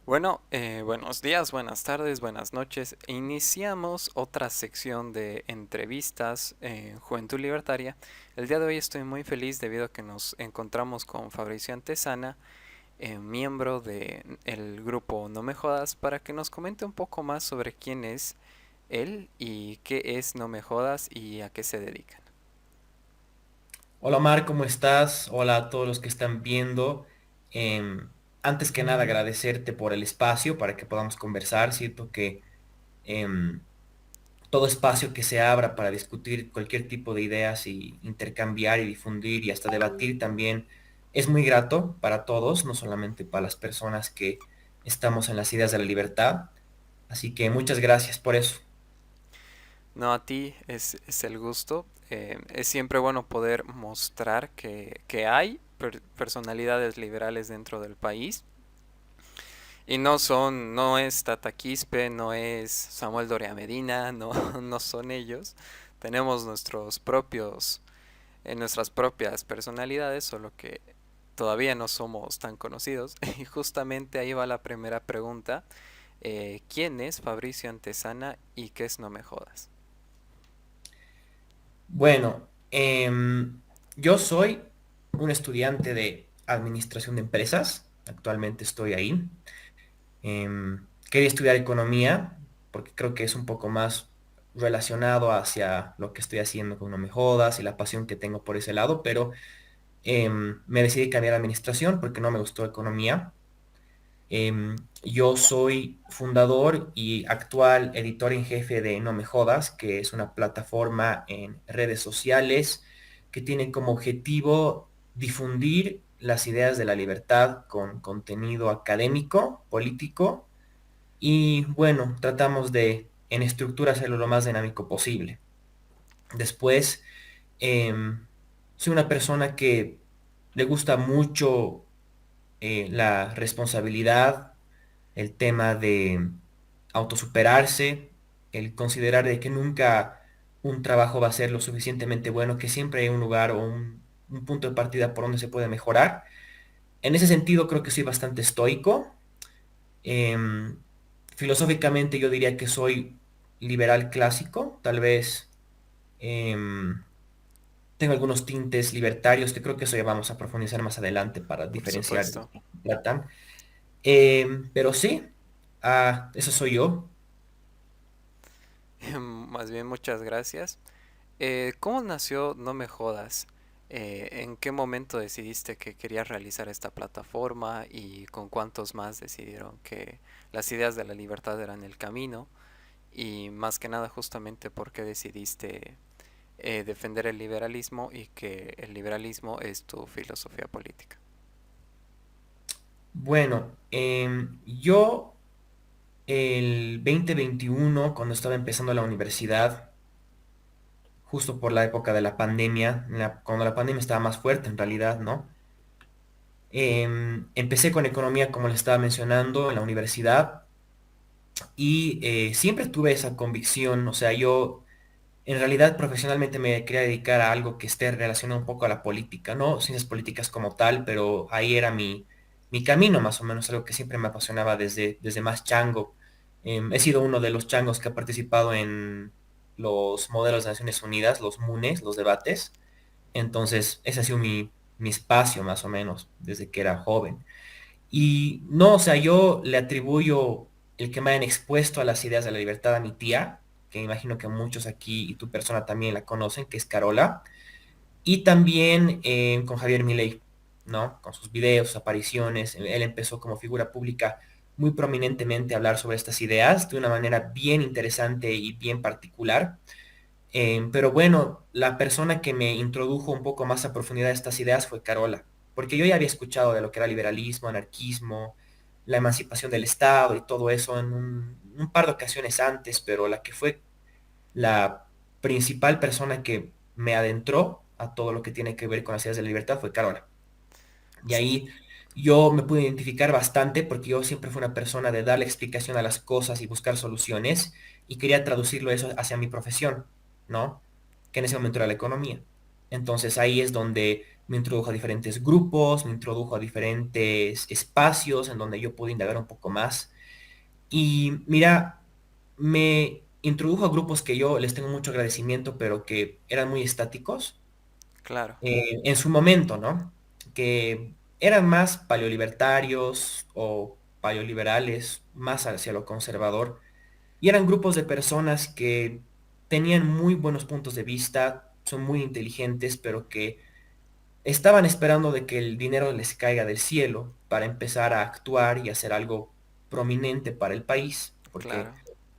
Bueno, buenos días, buenas tardes, buenas noches. Iniciamos otra sección de entrevistas en Juventud Libertaria. El día de hoy estoy muy feliz debido a que nos encontramos con Fabricio Antesana, miembro del grupo No Me Jodas, para que nos comente un poco más sobre quién es él y qué es No Me Jodas y a qué se dedican. Hola Omar, ¿cómo estás? Hola a todos los que están viendo. Em, Antes que nada agradecerte por el espacio para que podamos conversar. Siento que em, todo espacio que se abra para discutir cualquier tipo de ideas y intercambiar y difundir y hasta debatir también es muy grato para todos, no solamente para las personas que estamos en las ideas de la libertad. Así que muchas gracias por eso. No, a ti es el gusto. Es siempre bueno poder mostrar que hay personalidades liberales dentro del país. Y no es Tata Quispe, no es Samuel Doria Medina, no, no son ellos. Tenemos nuestras propias personalidades, solo que todavía no somos tan conocidos. Y justamente ahí va la primera pregunta. ¿Quién es Fabricio Antesana y qué es No Me Jodas? Bueno, yo soy un estudiante de administración de empresas. Actualmente estoy ahí. Quería estudiar economía porque creo que es un poco más relacionado hacia lo que estoy haciendo con No Me Jodas y la pasión que tengo por ese lado, pero me decidí cambiar a administración porque no me gustó economía. Yo soy fundador y actual editor en jefe de No Me Jodas, que es una plataforma en redes sociales que tiene como objetivo difundir las ideas de la libertad con contenido académico, político y bueno, tratamos de en estructura hacerlo lo más dinámico posible. Después, soy una persona que le gusta mucho la responsabilidad, el tema de autosuperarse, el considerar de que nunca un trabajo va a ser lo suficientemente bueno, que siempre hay un lugar o un punto de partida por donde se puede mejorar. En ese sentido creo que soy bastante estoico. Em, Filosóficamente yo diría que soy liberal clásico, tal vez em, tengo algunos tintes libertarios que creo que eso ya vamos a profundizar más adelante para Por diferenciar de supuesto. qué se tratan. Pero sí, eso soy yo. Más bien, muchas gracias. ¿Cómo nació No Me Jodas? ¿En qué momento decidiste que querías realizar esta plataforma y con cuántos más decidieron que las ideas de la libertad eran el camino? Y más que nada, justamente, ¿por qué decidiste defender el liberalismo y que el liberalismo es tu filosofía política? Bueno, yo el 2021, cuando estaba empezando la universidad, justo por la época de la pandemia, cuando la pandemia estaba más fuerte en realidad, ¿no? Empecé con economía, como les estaba mencionando, en la universidad y siempre tuve esa convicción, o sea, yo en realidad profesionalmente me quería dedicar a algo que esté relacionado un poco a la política, no ciencias políticas como tal, pero ahí era mi camino más o menos, algo que siempre me apasionaba desde más chango. He sido uno de los changos que ha participado en los modelos de Naciones Unidas, los MUNES, los debates. Entonces, ese ha sido mi espacio más o menos desde que era joven. Y no, o sea, yo le atribuyo el que me hayan expuesto a las ideas de la libertad a mi tía, que imagino que muchos aquí y tu persona también la conocen, que es Carola, y también con Javier Milei, ¿no? Con sus videos, sus apariciones. Él empezó como figura pública muy prominentemente a hablar sobre estas ideas de una manera bien interesante y bien particular. Pero bueno, la persona que me introdujo un poco más a profundidad estas ideas fue Carola, porque yo ya había escuchado de lo que era liberalismo, anarquismo, la emancipación del Estado y todo eso en un par de ocasiones antes, pero la que fue la principal persona que me adentró a todo lo que tiene que ver con las ideas de la libertad fue Carola. Y Sí, ahí yo me pude identificar bastante porque yo siempre fui una persona de darle explicación a las cosas y buscar soluciones y quería traducirlo eso hacia mi profesión, ¿no? Que en ese momento era la economía. Entonces ahí es donde me introdujo a diferentes grupos, me introdujo a diferentes espacios en donde yo pude indagar un poco más. Y mira, me introdujo a grupos que yo les tengo mucho agradecimiento, pero que eran muy estáticos Claro, en su momento, ¿no? Que eran más paleolibertarios o paleoliberales, más hacia lo conservador, y eran grupos de personas que tenían muy buenos puntos de vista, son muy inteligentes, pero que estaban esperando de que el dinero les caiga del cielo para empezar a actuar y hacer algo prominente para el país, porque claro,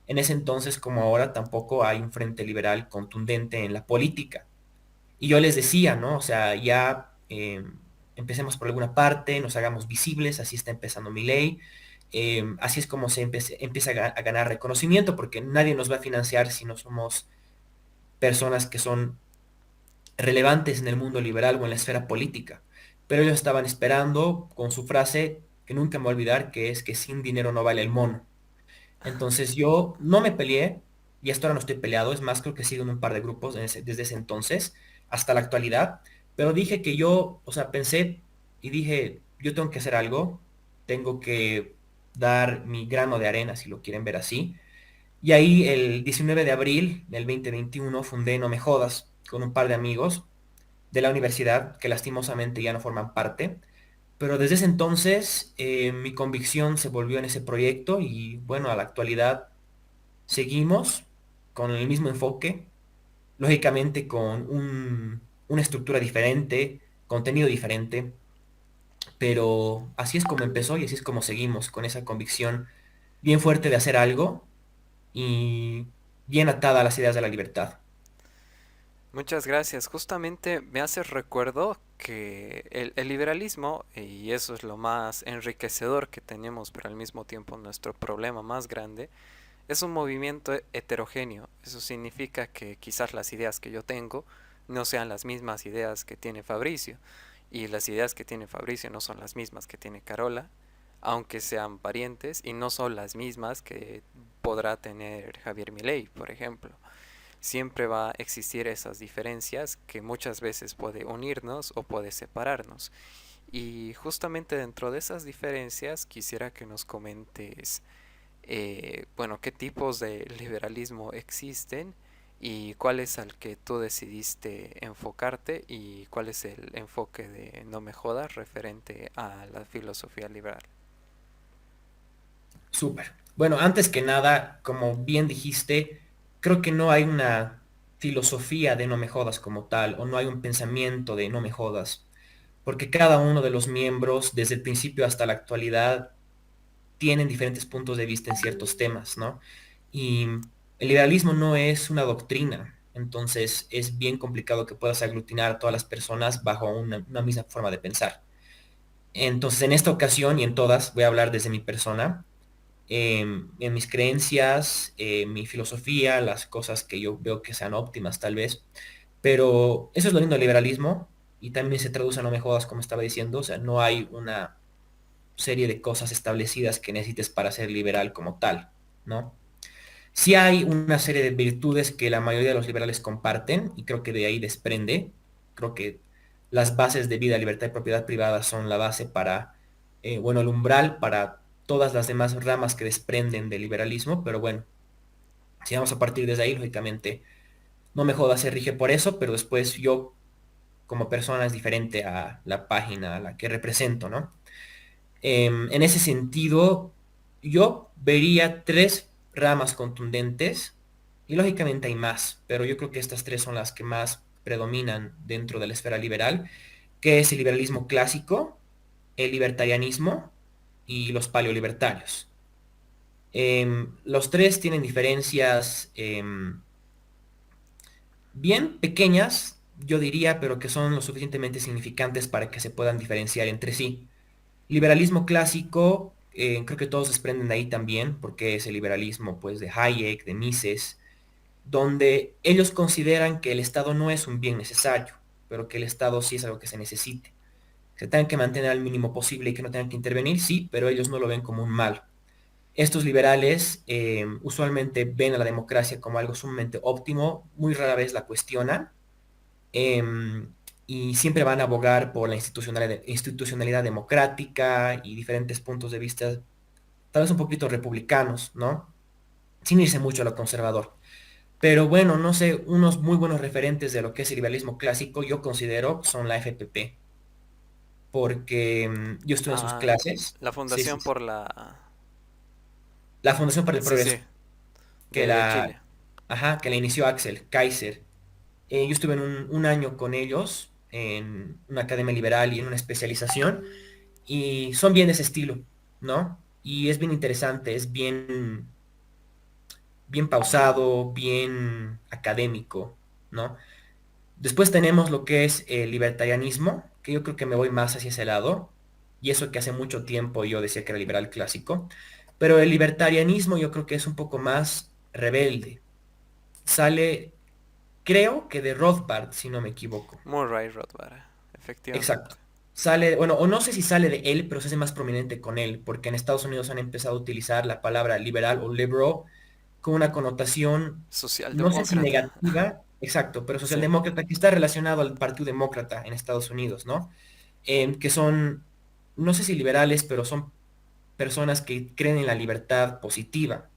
en ese entonces como ahora tampoco hay un frente liberal contundente en la política. Y yo les decía, ¿no? O sea, ya empecemos por alguna parte, nos hagamos visibles, así está empezando mi ley. Así es como empieza a ganar reconocimiento, porque nadie nos va a financiar si no somos personas que son relevantes en el mundo liberal o en la esfera política. Pero ellos estaban esperando con su frase que nunca me voy a olvidar, que es que sin dinero no vale el mono. Entonces yo no me peleé y hasta ahora no estoy peleado, es más, creo que he sido en un par de grupos desde ese entonces hasta la actualidad, pero dije que yo, o sea, pensé y dije, yo tengo que hacer algo, tengo que dar mi grano de arena, si lo quieren ver así. Y ahí el 19 de abril del 2021 fundé No Me Jodas con un par de amigos de la universidad que lastimosamente ya no forman parte. Pero desde ese entonces mi convicción se volvió en ese proyecto y bueno, a la actualidad seguimos con el mismo enfoque, lógicamente con una estructura diferente, contenido diferente, pero así es como empezó y así es como seguimos con esa convicción bien fuerte de hacer algo y bien atada a las ideas de la libertad. muchas gracias. Justamente me hace recuerdo que el liberalismo, y eso es lo más enriquecedor que tenemos, pero al mismo tiempo nuestro problema más grande, es un movimiento heterogéneo. Eso significa que quizás las ideas que yo tengo no sean las mismas ideas que tiene Fabricio. Y las ideas que tiene Fabricio no son las mismas que tiene Carola, aunque sean parientes, y no son las mismas que podrá tener Javier Milei, por ejemplo. Siempre va a existir esas diferencias que muchas veces puede unirnos o puede separarnos. Y justamente dentro de esas diferencias quisiera que nos comentes bueno, qué tipos de liberalismo existen y cuál es al que tú decidiste enfocarte y cuál es el enfoque de No Me Jodas referente a la filosofía liberal. Súper. Bueno, antes que nada, como bien dijiste, creo que no hay una filosofía de no me jodas como tal, o no hay un pensamiento de no me jodas, porque cada uno de los miembros, desde el principio hasta la actualidad, tienen diferentes puntos de vista en ciertos temas, ¿no? Y el liberalismo no es una doctrina, entonces es bien complicado que puedas aglutinar a todas las personas bajo una misma forma de pensar. Entonces, en esta ocasión y en todas, voy a hablar desde mi persona en mis creencias, mi filosofía, las cosas que yo veo que sean óptimas tal vez. Pero eso es lo lindo del liberalismo y también se traduce a no me jodas como estaba diciendo, o sea, no hay una serie de cosas establecidas que necesites para ser liberal como tal, ¿no? Sí hay una serie de virtudes que la mayoría de los liberales comparten y creo que de ahí desprende. Creo que las bases de vida, libertad y propiedad privada son la base para, bueno, el umbral para todas las demás ramas que desprenden del liberalismo, pero bueno, si vamos a partir desde ahí, lógicamente, no me joda se rige por eso, pero después yo como persona es diferente a la página a la que represento, ¿no? En ese sentido, yo vería tres ramas contundentes y lógicamente hay más, pero yo creo que estas tres son las que más predominan dentro de la esfera liberal, que es el liberalismo clásico, el libertarianismo y los paleolibertarios. Los tres tienen diferencias bien pequeñas, yo diría, pero que son lo suficientemente significantes para que se puedan diferenciar entre sí. Liberalismo clásico, creo que todos desprenden de ahí también, porque es el liberalismo pues de Hayek, de Mises, donde ellos consideran que el Estado no es un bien necesario, pero que el Estado sí es algo que se necesite. Se tengan que mantener al mínimo posible y que no tengan que intervenir, sí, pero ellos no lo ven como un mal. Estos liberales usualmente ven a la democracia como algo sumamente óptimo, muy rara vez la cuestionan. y siempre van a abogar por la institucionalidad democrática y diferentes puntos de vista, tal vez un poquito republicanos, ¿no? Sin irse mucho a lo conservador. Pero bueno, no sé, unos muy buenos referentes de lo que es el liberalismo clásico, yo considero, son la FPP, porque yo estuve en sus Ah, clases, la sí, sí, Fundación sí. por la... La Fundación para el Sí, Progreso, sí, que de la, Chile. ajá, que la inició Axel Kaiser. Yo estuve en un año con ellos, en una academia liberal y en una especialización, y son bien de ese estilo, ¿no? Y es bien interesante, es bien pausado, bien académico, ¿no? Después tenemos lo que es el libertarianismo, que yo creo que me voy más hacia ese lado, y eso que hace mucho tiempo yo decía que era liberal clásico, pero el libertarianismo yo creo que es un poco más rebelde. Sale, creo que de Rothbard, si no me equivoco. Murray Rothbard, Exacto. efectivamente. Sale, bueno, o no sé si sale de él, pero se hace más prominente con él, porque en Estados Unidos han empezado a utilizar la palabra liberal o liberal con una connotación, no sé si Socialdemócrata. negativa, exacto, pero Sí, socialdemócrata que está relacionado al Partido Demócrata en Estados Unidos, ¿no? Que son, no sé si liberales, pero son personas que creen en la libertad positiva,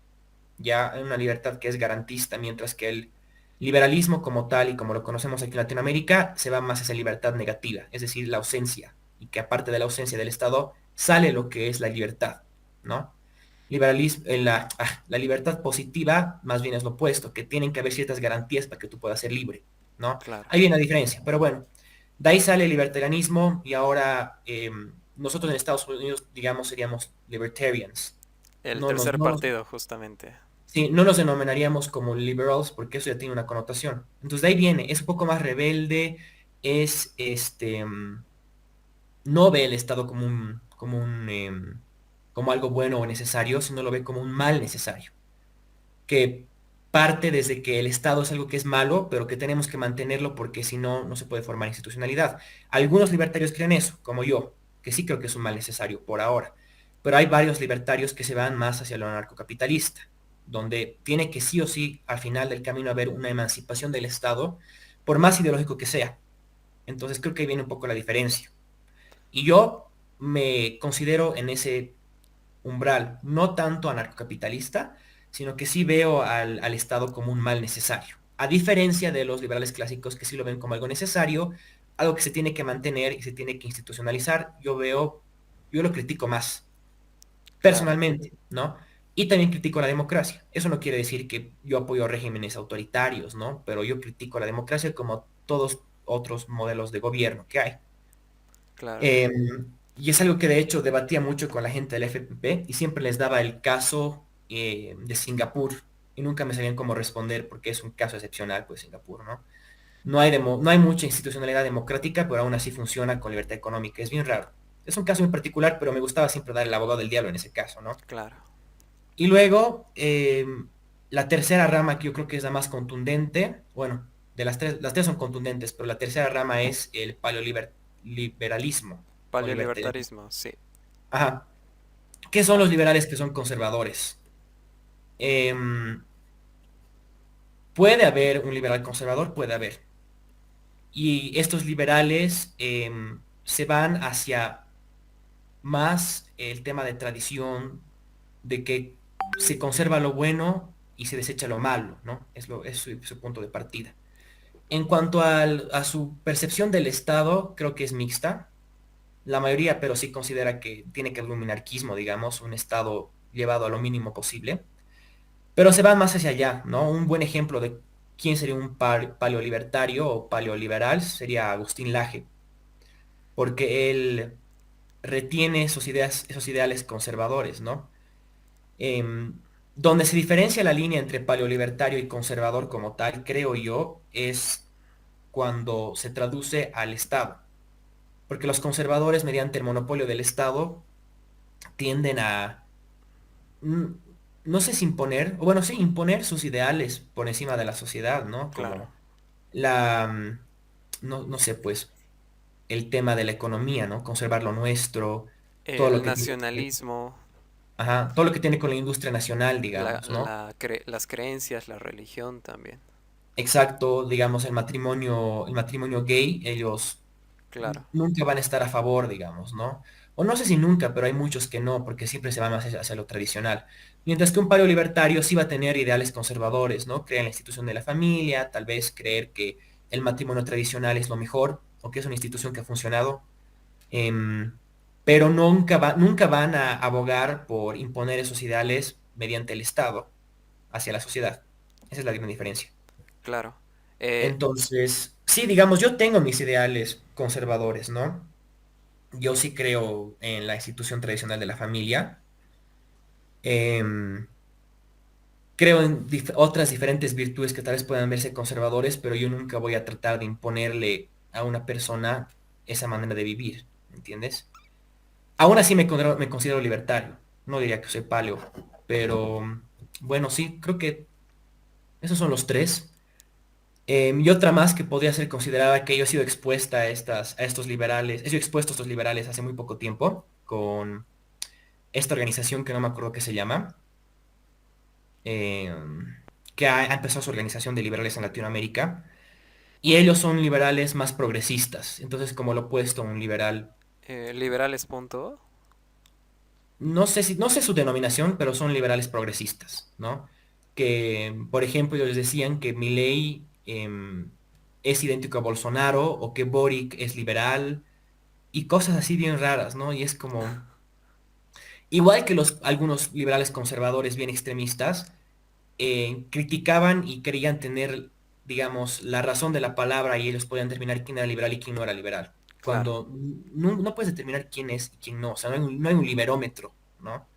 ya en una libertad que es garantista, mientras que el liberalismo como tal y como lo conocemos aquí en Latinoamérica se va más hacia libertad negativa, es decir, la ausencia, y que aparte de la ausencia del Estado sale lo que es la libertad, ¿no? Liberalismo, la libertad positiva más bien es lo opuesto, que tienen que haber ciertas garantías para que tú puedas ser libre, ¿no? claro. Ahí viene la diferencia, pero bueno, de ahí sale el libertarianismo y ahora nosotros en Estados Unidos, digamos, seríamos libertarians. El No nos, tercer no nos, partido, justamente. sí, no nos denominaríamos como liberals porque eso ya tiene una connotación. Entonces de ahí viene, es un poco más rebelde, es no ve el Estado como algo bueno o necesario, sino lo ve como un mal necesario, que parte desde que el Estado es algo que es malo, pero que tenemos que mantenerlo porque si no, no se puede formar institucionalidad. Algunos libertarios creen eso, como yo, que sí creo que es un mal necesario por ahora, pero hay varios libertarios que se van más hacia lo anarcocapitalista, donde tiene que sí o sí al final del camino haber una emancipación del Estado, por más ideológico que sea. Entonces creo que ahí viene un poco la diferencia. Y yo me considero en ese umbral, no tanto anarcocapitalista, sino que sí veo al Estado como un mal necesario. A diferencia de los liberales clásicos que sí lo ven como algo necesario, algo que se tiene que mantener y se tiene que institucionalizar, yo lo critico más, Claro, personalmente, ¿no? Y también critico la democracia. Eso no quiere decir que yo apoyo regímenes autoritarios, ¿no? Pero yo critico la democracia como todos otros modelos de gobierno que hay. claro. Eh, y es algo que de hecho debatía mucho con la gente del FPP y siempre les daba el caso de Singapur y nunca me sabían cómo responder porque es un caso excepcional, pues Singapur, ¿no? No hay mucha institucionalidad democrática, pero aún así funciona con libertad económica. Es bien raro. Es un caso muy particular, pero me gustaba siempre dar el abogado del diablo en ese caso, ¿no? Claro. Y luego, la tercera rama que yo creo que es la más contundente, bueno, las tres son contundentes, pero la tercera rama es el paleoliberalismo o libertarianismo. Paleolibertarismo, sí. Ajá. ¿Qué son los liberales que son conservadores? Em, puede haber un liberal conservador, puede haber. Y estos liberales se van hacia más el tema de tradición, de que se conserva lo bueno y se desecha lo malo, ¿no? Es su punto de partida. En cuanto a su percepción del Estado, creo que es mixta. La mayoría, pero sí considera que tiene que haber un minarquismo, digamos, un Estado llevado a lo mínimo posible. Pero se va más hacia allá, ¿no? Un buen ejemplo de quién sería un paleolibertario o paleoliberal sería Agustín Laje, porque él retiene esos ideas, esos ideales conservadores, ¿no? Donde se diferencia la línea entre paleolibertario y conservador como tal, creo yo, es cuando se traduce al Estado. Porque los conservadores, mediante el monopolio del Estado, tienden a, mm, no sé si imponer, o bueno, sí, imponer sus ideales por encima de la sociedad, ¿no? Claro. Como no sé, pues, el tema de la economía, ¿no? Conservar lo nuestro, todo lo El que tiene, nacionalismo, ajá, todo lo que tiene con la industria nacional, digamos, ¿no? las creencias, la religión también. Exacto, digamos, el matrimonio gay, ellos claro, nunca van a estar a favor, digamos, ¿no? O no sé si nunca, pero hay muchos que no, porque siempre se van más hacia lo tradicional. Mientras que un paleolibertario sí va a tener ideales conservadores, ¿no? Creer en la institución de la familia, tal vez creer que el matrimonio tradicional es lo mejor, o que es una institución que ha funcionado, em, pero nunca van a abogar por imponer esos ideales mediante el Estado hacia la sociedad. Esa es la gran diferencia. claro. Eh, Entonces, sí, digamos, yo tengo mis ideales conservadores, ¿no? Yo sí creo en la institución tradicional de la familia. Em, Creo en otras diferentes virtudes que tal vez puedan verse conservadores, pero yo nunca voy a tratar de imponerle a una persona esa manera de vivir, ¿entiendes? Aún así me considero libertario. No diría que soy paleo, pero bueno, sí, creo que esos son los tres. Y otra más que podría ser considerada que yo he sido expuesta a estos liberales, he sido expuesto a estos liberales hace muy poco tiempo con esta organización que no me acuerdo qué se llama, eh, que ha empezado su organización de liberales en Latinoamérica, y ellos son liberales más progresistas. Entonces, como lo opuesto a un liberal, liberales punto. no sé su denominación, pero son liberales progresistas, ¿no? Que, por ejemplo, ellos decían que Milei es idéntico a Bolsonaro o que Boric es liberal y cosas así bien raras, ¿no? Y es como, igual que algunos liberales conservadores bien extremistas, criticaban y querían tener, digamos, la razón de la palabra y ellos podían determinar quién era liberal y quién no era liberal. Claro, Cuando no puedes determinar quién es y quién no, o sea, no hay un liberómetro, ¿no?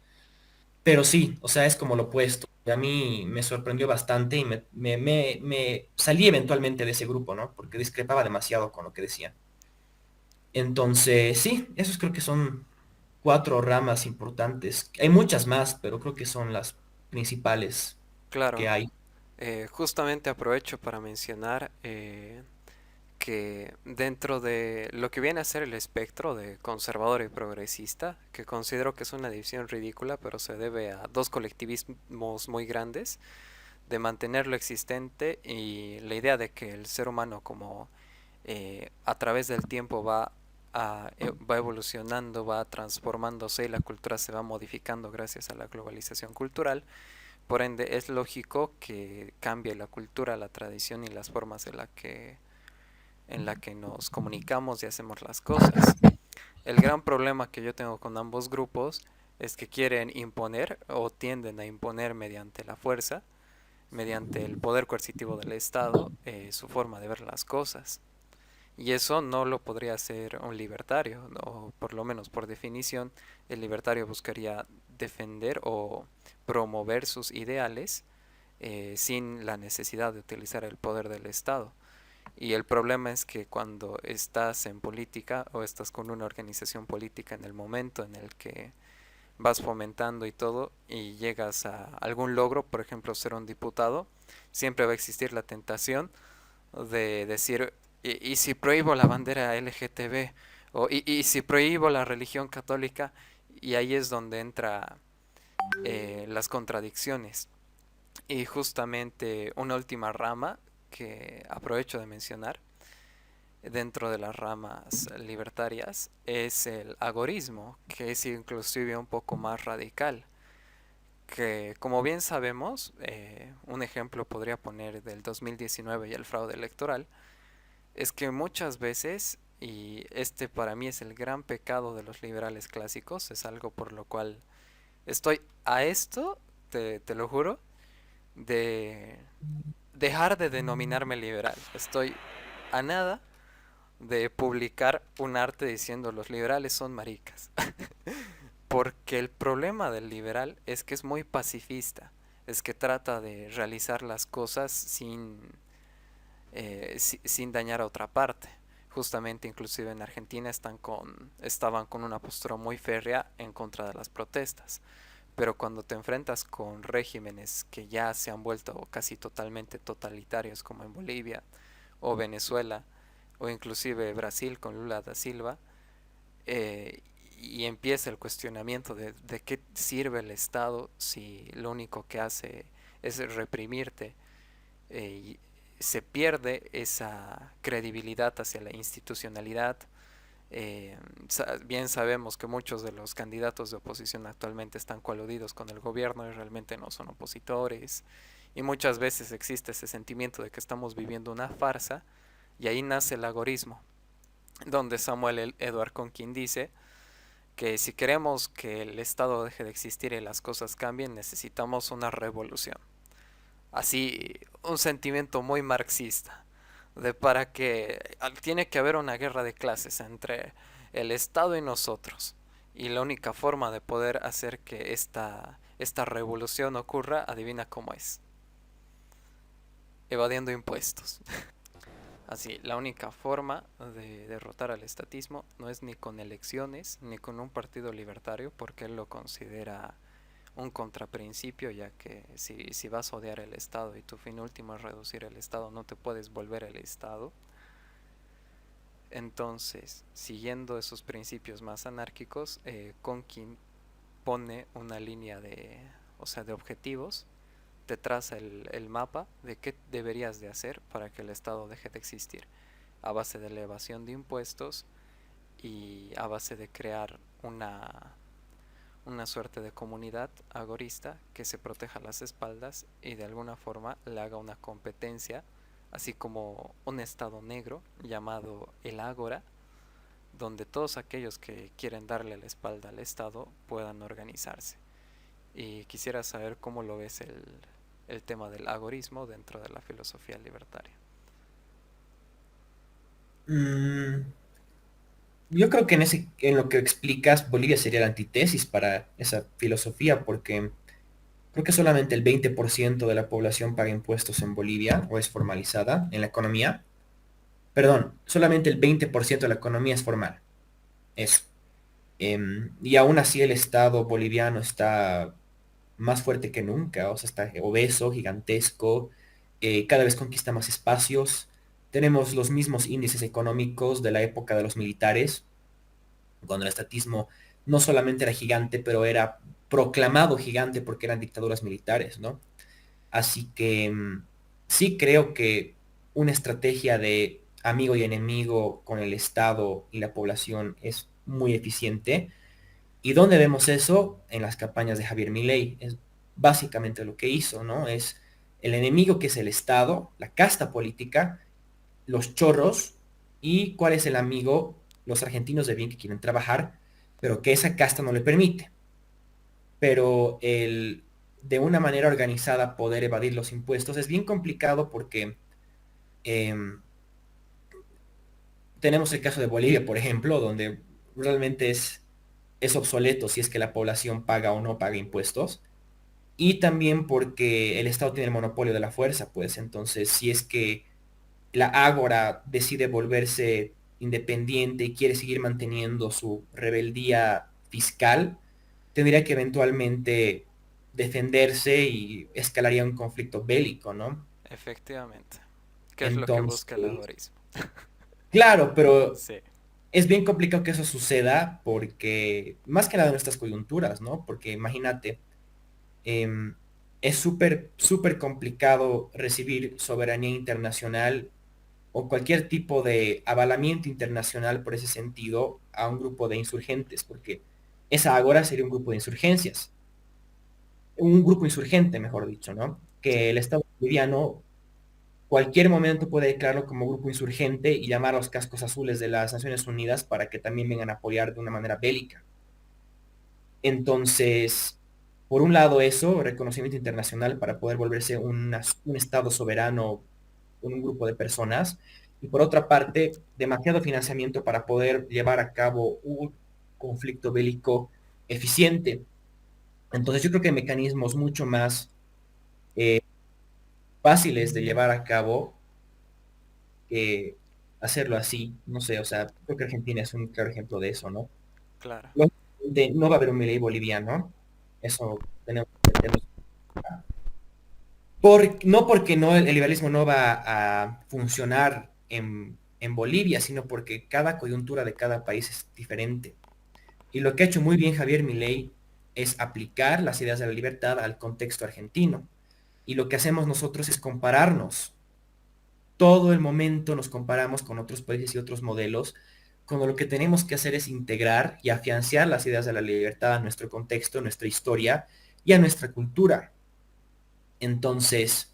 Pero sí, o sea, es como lo opuesto. Y a mí me sorprendió bastante y me salí eventualmente de ese grupo, ¿no? Porque discrepaba demasiado con lo que decían. Entonces, sí, esos creo que son cuatro ramas importantes. Hay muchas más, pero creo que son las principales que claro. hay. Justamente aprovecho para mencionar que dentro de lo que viene a ser el espectro de conservador y progresista, que considero que es una división ridícula, pero se debe a dos colectivismos muy grandes, de mantener lo existente y la idea de que el ser humano como a través del tiempo va evolucionando, va transformándose y la cultura se va modificando gracias a la globalización cultural. Por ende, es lógico que cambie la cultura, la tradición y las formas en la que nos comunicamos y hacemos las cosas. El gran problema que yo tengo con ambos grupos es que quieren imponer o tienden a imponer mediante la fuerza, mediante el poder coercitivo del Estado, su forma de ver las cosas. Y eso no lo podría hacer un libertario, o por lo menos por definición, el libertario buscaría defender o promover sus ideales sin la necesidad de utilizar el poder del Estado. Y el problema es que cuando estás en política o estás con una organización política en el momento en el que vas fomentando y todo y llegas a algún logro, por ejemplo ser un diputado, siempre va a existir la tentación de decir, y si prohíbo la bandera LGTB? O, y si prohíbo la religión católica? Y ahí es donde entra las contradicciones. Y justamente una última rama que aprovecho de mencionar dentro de las ramas libertarias es el agorismo, que es inclusive un poco más radical. Que como bien sabemos, un ejemplo podría poner del 2019 y el fraude electoral, es que muchas veces, y este para mí es el gran pecado de los liberales clásicos, es algo por lo cual estoy a esto, te lo juro, de dejar de denominarme liberal. Estoy a nada de publicar un arte diciendo los liberales son maricas. Porque el problema del liberal es que es muy pacifista, es que trata de realizar las cosas sin dañar a otra parte. Justamente inclusive en Argentina estaban con una postura muy férrea en contra de las protestas. Pero cuando te enfrentas con regímenes que ya se han vuelto casi totalmente totalitarios como en Bolivia o Venezuela o inclusive Brasil con Lula da Silva, eh, y empieza el cuestionamiento de qué sirve el Estado si lo único que hace es reprimirte, y se pierde esa credibilidad hacia la institucionalidad, Eh, Bien sabemos que muchos de los candidatos de oposición actualmente están coludidos con el gobierno y realmente no son opositores. Y muchas veces existe ese sentimiento de que estamos viviendo una farsa y ahí nace el agorismo, donde Samuel Edward Conkin dice que si queremos que el Estado deje de existir y las cosas cambien, necesitamos una revolución. Así, un sentimiento muy marxista, de para que tiene que haber una guerra de clases entre el Estado y nosotros. Y la única forma de poder hacer que esta revolución ocurra, adivina cómo es, evadiendo impuestos. Así, la única forma de derrotar al estatismo no es ni con elecciones ni con un partido libertario, porque él lo considera un contraprincipio, ya que si vas a odiar el Estado y tu fin último es reducir el Estado, no te puedes volver el Estado. Entonces, siguiendo esos principios más anárquicos, Conkin pone una línea o sea, de objetivos, te traza el mapa de qué deberías de hacer para que el Estado deje de existir, a base de elevación de impuestos y a base de crear una suerte de comunidad agorista que se proteja las espaldas y de alguna forma le haga una competencia, así como un estado negro llamado el Ágora, donde todos aquellos que quieren darle la espalda al Estado puedan organizarse. Y quisiera saber cómo lo ves el tema del agorismo dentro de la filosofía libertaria. Mm, yo creo que en lo que explicas, Bolivia sería la antítesis para esa filosofía, porque creo que solamente el 20% de la población paga impuestos en Bolivia o es formalizada en la economía. Perdón, solamente el 20% de la economía es formal. Eso. Y aún así el Estado boliviano está más fuerte que nunca, o sea, está obeso, gigantesco, cada vez conquista más espacios. Tenemos los mismos índices económicos de la época de los militares, cuando el estatismo no solamente era gigante, pero era proclamado gigante porque eran dictaduras militares, ¿no? Así que sí creo que una estrategia de amigo y enemigo con el Estado y la población es muy eficiente. ¿Y dónde vemos eso? En las campañas de Javier Milei. Es básicamente lo que hizo, ¿no? Es el enemigo que es el Estado, la casta política, los chorros, y cuál es el amigo, los argentinos de bien que quieren trabajar, pero que esa casta no le permite. Pero el de una manera organizada poder evadir los impuestos es bien complicado porque em, tenemos el caso de Bolivia, por ejemplo, donde realmente es obsoleto si es que la población paga o no paga impuestos. Y también porque el Estado tiene el monopolio de la fuerza, pues entonces si es que la Ágora decide volverse independiente y quiere seguir manteniendo su rebeldía fiscal, tendría que eventualmente defenderse y escalaría un conflicto bélico, ¿no? Efectivamente. ¿Qué es lo que busca el Entonces, agorismo? claro, pero Sí, es bien complicado que eso suceda porque, más que nada en nuestras coyunturas, ¿no? Porque imagínate, em, es súper complicado recibir soberanía internacional o cualquier tipo de avalamiento internacional por ese sentido a un grupo de insurgentes, porque esa agora sería un grupo insurgente, mejor dicho, ¿no? sí, Que el Estado boliviano cualquier momento puede declararlo como grupo insurgente y llamar a los cascos azules de las Naciones Unidas para que también vengan a apoyar de una manera bélica. Entonces, por un lado eso, reconocimiento internacional para poder volverse un Estado soberano con un grupo de personas, y por otra parte, demasiado financiamiento para poder llevar a cabo un conflicto bélico eficiente. Entonces, yo creo que hay mecanismos mucho más fáciles de llevar a cabo que hacerlo así. No sé, o sea, creo que Argentina es un claro ejemplo de eso, ¿no? claro. No va a haber un Milei boliviano, eso tenemos que entenderlo. No porque no, el liberalismo no va a funcionar en Bolivia, sino porque cada coyuntura de cada país es diferente. Y lo que ha hecho muy bien Javier Milei es aplicar las ideas de la libertad al contexto argentino. Y lo que hacemos nosotros es compararnos. Todo el momento nos comparamos con otros países y otros modelos cuando lo que tenemos que hacer es integrar y afianzar las ideas de la libertad a nuestro contexto, a nuestra historia y a nuestra cultura. Entonces,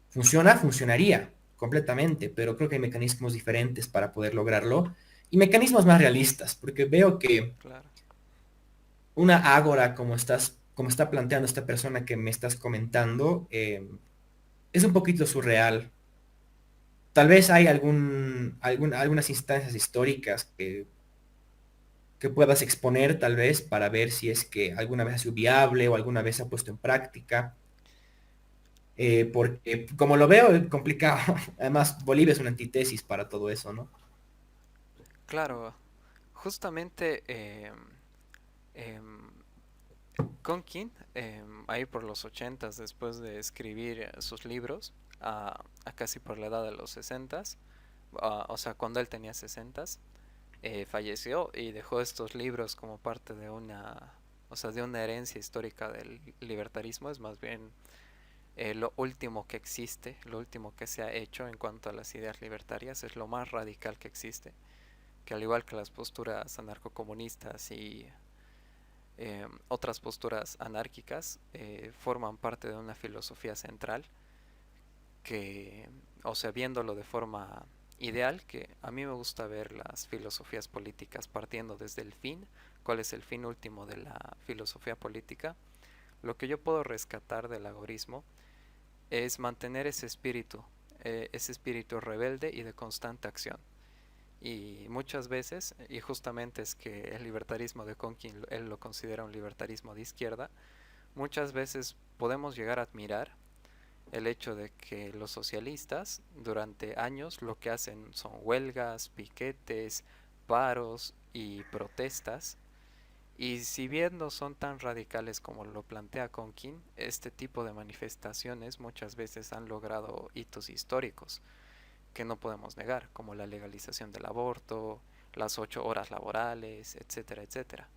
funcionaría completamente, pero creo que hay mecanismos diferentes para poder lograrlo y mecanismos más realistas, porque veo que Claro, una ágora como está planteando esta persona que me estás comentando, es un poquito surreal. Tal vez hay algunas instancias históricas que puedas exponer, tal vez, para ver si es que alguna vez ha sido viable o alguna vez se ha puesto en práctica. Porque como lo veo, es complicado. Además, Bolivia es una antítesis para todo eso, ¿no? claro. Justamente em, Conkin, ahí por los ochentas, después de escribir sus libros, a casi por la edad de los sesentas, o sea, cuando él tenía sesentas, falleció y dejó estos libros como parte de una, o sea, de una herencia histórica del libertarismo. Es más bien lo último que existe, lo último que se ha hecho en cuanto a las ideas libertarias, es lo más radical que existe, que al igual que las posturas anarcocomunistas y otras posturas anárquicas, forman parte de una filosofía central que, o sea, viéndolo de forma ideal, que a mí me gusta ver las filosofías políticas partiendo desde el fin, cuál es el fin último de la filosofía política. Lo que yo puedo rescatar del agorismo es mantener ese espíritu rebelde y de constante acción. Y muchas veces, y justamente es que el libertarismo de Conkin él lo considera un libertarismo de izquierda, muchas veces podemos llegar a admirar el hecho de que los socialistas durante años lo que hacen son huelgas, piquetes, paros y protestas. Y si bien no son tan radicales como lo plantea Conkin, este tipo de manifestaciones muchas veces han logrado hitos históricos que no podemos negar, como la legalización del aborto, las 8 horas laborales, etcétera, etcétera.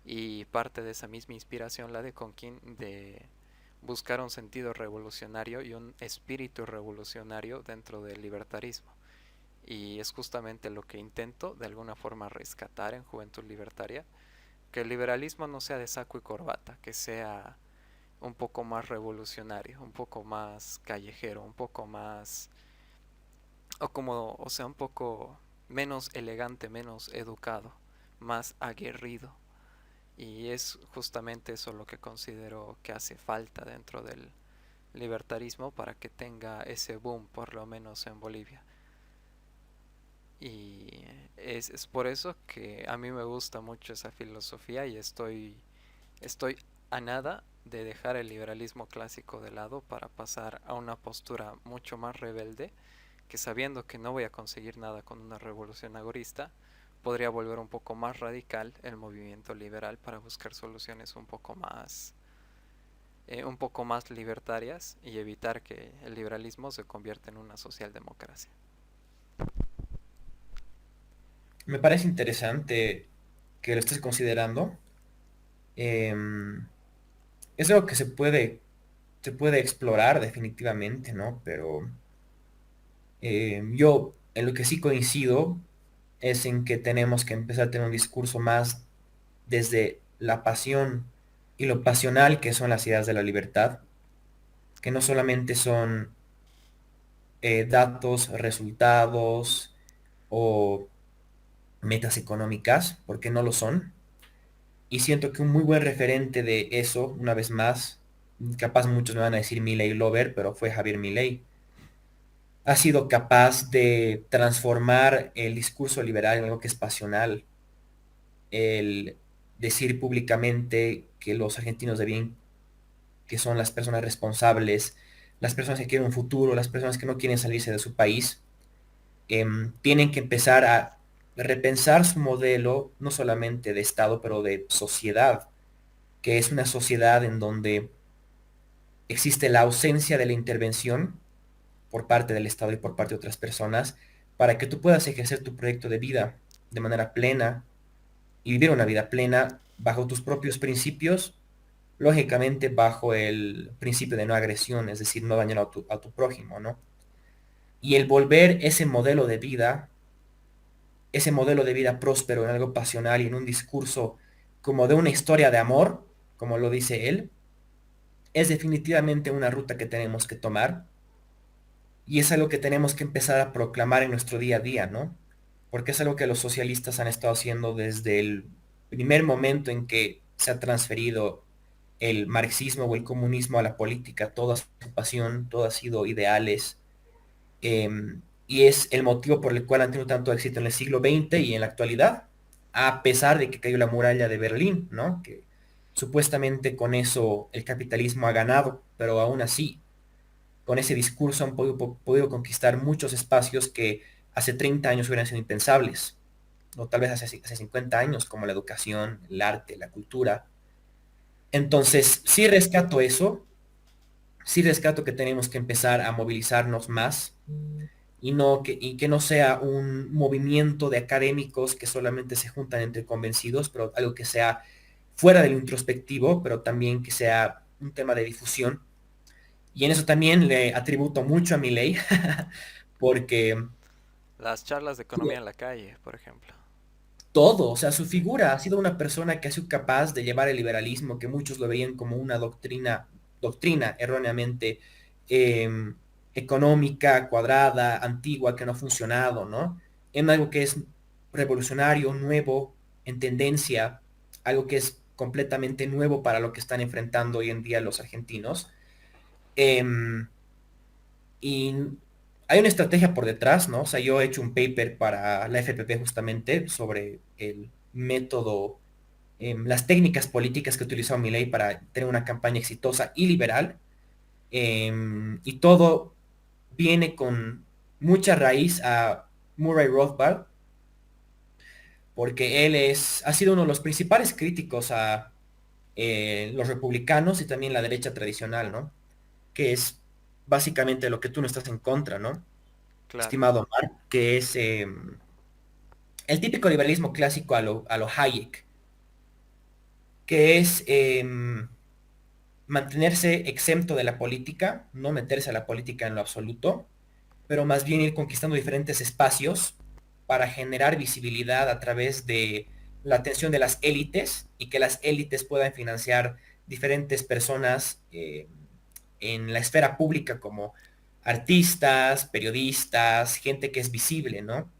Y parte de esa misma inspiración, la de Conkin, de buscar un sentido revolucionario y un espíritu revolucionario dentro del libertarismo. Y es justamente lo que intento de alguna forma rescatar en Juventud Libertaria, que el liberalismo no sea de saco y corbata, que sea un poco más revolucionario, un poco más callejero, un poco más, o como, o sea, un poco menos elegante, menos educado, más aguerrido. Y es justamente eso lo que considero que hace falta dentro del libertarismo para que tenga ese boom, por lo menos en Bolivia. Y es por eso que a mí me gusta mucho esa filosofía y estoy a nada de dejar el liberalismo clásico de lado para pasar a una postura mucho más rebelde, que sabiendo que no voy a conseguir nada con una revolución agorista, podría volver un poco más radical el movimiento liberal para buscar soluciones un poco más libertarias y evitar que el liberalismo se convierta en una socialdemocracia. Me parece interesante que lo estés considerando. Es algo que se puede explorar definitivamente, ¿no? Pero yo en lo que sí coincido es en que tenemos que empezar a tener un discurso más desde la pasión y lo pasional que son las ideas de la libertad, que no solamente son datos, resultados o metas económicas, porque no lo son. Y siento que un muy buen referente de eso, una vez más, capaz muchos me van a decir Milei Lover, pero fue Javier Milei, ha sido capaz de transformar el discurso liberal en algo que es pasional, el decir públicamente que los argentinos de bien, que son las personas responsables, las personas que quieren un futuro, las personas que no quieren salirse de su país, tienen que empezar a repensar su modelo, no solamente de Estado, pero de sociedad, que es una sociedad en donde existe la ausencia de la intervención por parte del Estado y por parte de otras personas para que tú puedas ejercer tu proyecto de vida de manera plena y vivir una vida plena bajo tus propios principios, lógicamente bajo el principio de no agresión, es decir, no dañar a tu prójimo, ¿no? Y el volver ese modelo de vida ese modelo de vida próspero en algo pasional y en un discurso como de una historia de amor, como lo dice él, es definitivamente una ruta que tenemos que tomar y es algo que tenemos que empezar a proclamar en nuestro día a día, ¿no? Porque es algo que los socialistas han estado haciendo desde el primer momento en que se ha transferido el marxismo o el comunismo a la política. Toda su pasión, todo ha sido ideales, y es el motivo por el cual han tenido tanto éxito en el siglo XX y en la actualidad, a pesar de que cayó la muralla de Berlín, ¿no? Que supuestamente con eso el capitalismo ha ganado, pero aún así con ese discurso han podido conquistar muchos espacios que hace 30 años hubieran sido impensables, o tal vez hace 50 años, como la educación, el arte, la cultura. Entonces, sí rescato eso, sí rescato que tenemos que empezar a movilizarnos más y que no sea un movimiento de académicos que solamente se juntan entre convencidos, pero algo que sea fuera del introspectivo, pero también que sea un tema de difusión. Y en eso también le atributo mucho a mi ley, porque Las charlas de economía en la calle, por ejemplo. todo, o sea, su figura ha sido una persona que ha sido capaz de llevar el liberalismo, que muchos lo veían como una doctrina erróneamente eh, económica, cuadrada, antigua, que no ha funcionado, ¿no? En algo que es revolucionario, nuevo, en tendencia, algo que es completamente nuevo para lo que están enfrentando hoy en día los argentinos. Em, Y hay una estrategia por detrás, ¿no? O sea, yo he hecho un paper para la FPP justamente sobre el método, las técnicas políticas que ha utilizado Milei para tener una campaña exitosa y liberal. Y todo viene con mucha raíz a Murray Rothbard, porque ha sido uno de los principales críticos a los republicanos y también la derecha tradicional, ¿no? Que es básicamente lo que tú no estás en contra, ¿no? Claro, Estimado Omar, que es el típico liberalismo clásico a lo Hayek, que es mantenerse exento de la política, no meterse a la política en lo absoluto, pero más bien ir conquistando diferentes espacios para generar visibilidad a través de la atención de las élites y que las élites puedan financiar diferentes personas en la esfera pública como artistas, periodistas, gente que es visible, ¿no?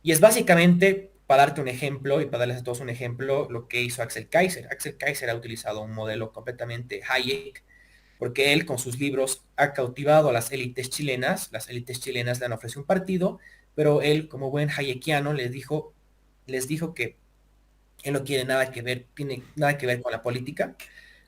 Y es básicamente, para darte un ejemplo y para darles a todos un ejemplo, lo que hizo Axel Kaiser. Axel Kaiser ha utilizado un modelo completamente Hayek, porque él con sus libros ha cautivado a las élites chilenas le han ofrecido un partido, pero él como buen hayekiano les dijo que él no quiere nada que ver, tiene nada que ver con la política,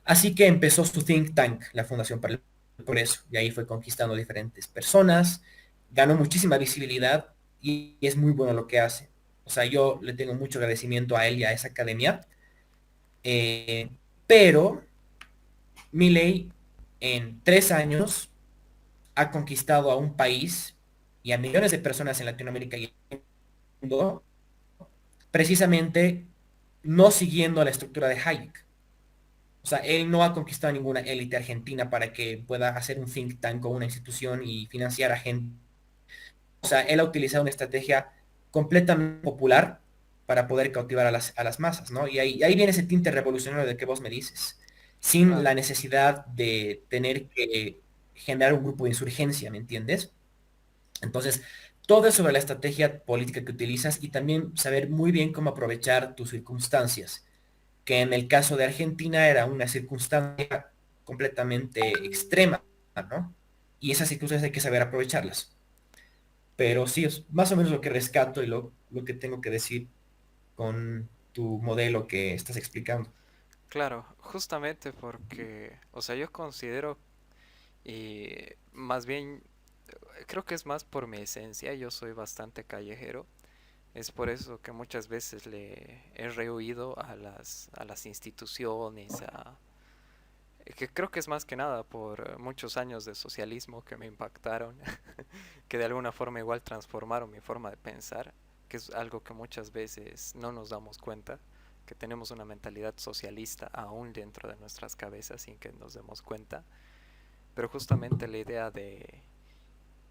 así que empezó su think tank, la Fundación para el Progreso, y ahí fue conquistando diferentes personas, ganó muchísima visibilidad y es muy bueno lo que hace. O sea, yo le tengo mucho agradecimiento a él y a esa academia, pero Milei en 3 años ha conquistado a un país y a millones de personas en Latinoamérica y en el mundo, precisamente no siguiendo la estructura de Hayek. O sea, él no ha conquistado ninguna élite argentina para que pueda hacer un think tank o una institución y financiar a gente. O sea, él ha utilizado una estrategia completamente popular para poder cautivar a a las masas, ¿no? Y ahí viene ese tinte revolucionario de que vos me dices, sin claro. la necesidad de tener que generar un grupo de insurgencia, ¿me entiendes? Entonces, todo es sobre la estrategia política que utilizas y también saber muy bien cómo aprovechar tus circunstancias, que en el caso de Argentina era una circunstancia completamente extrema, ¿no? Y esas circunstancias hay que saber aprovecharlas. Pero sí, es más o menos lo que rescato y lo que tengo que decir con tu modelo que estás explicando. Claro, justamente porque, o sea, yo considero, y más bien, creo que es más por mi esencia, yo soy bastante callejero, es por eso que muchas veces le he rehuido a las instituciones, que creo que es más que nada por muchos años de socialismo que me impactaron, que de alguna forma igual transformaron mi forma de pensar, que es algo que muchas veces no nos damos cuenta, que tenemos una mentalidad socialista aún dentro de nuestras cabezas sin que nos demos cuenta, pero justamente la idea de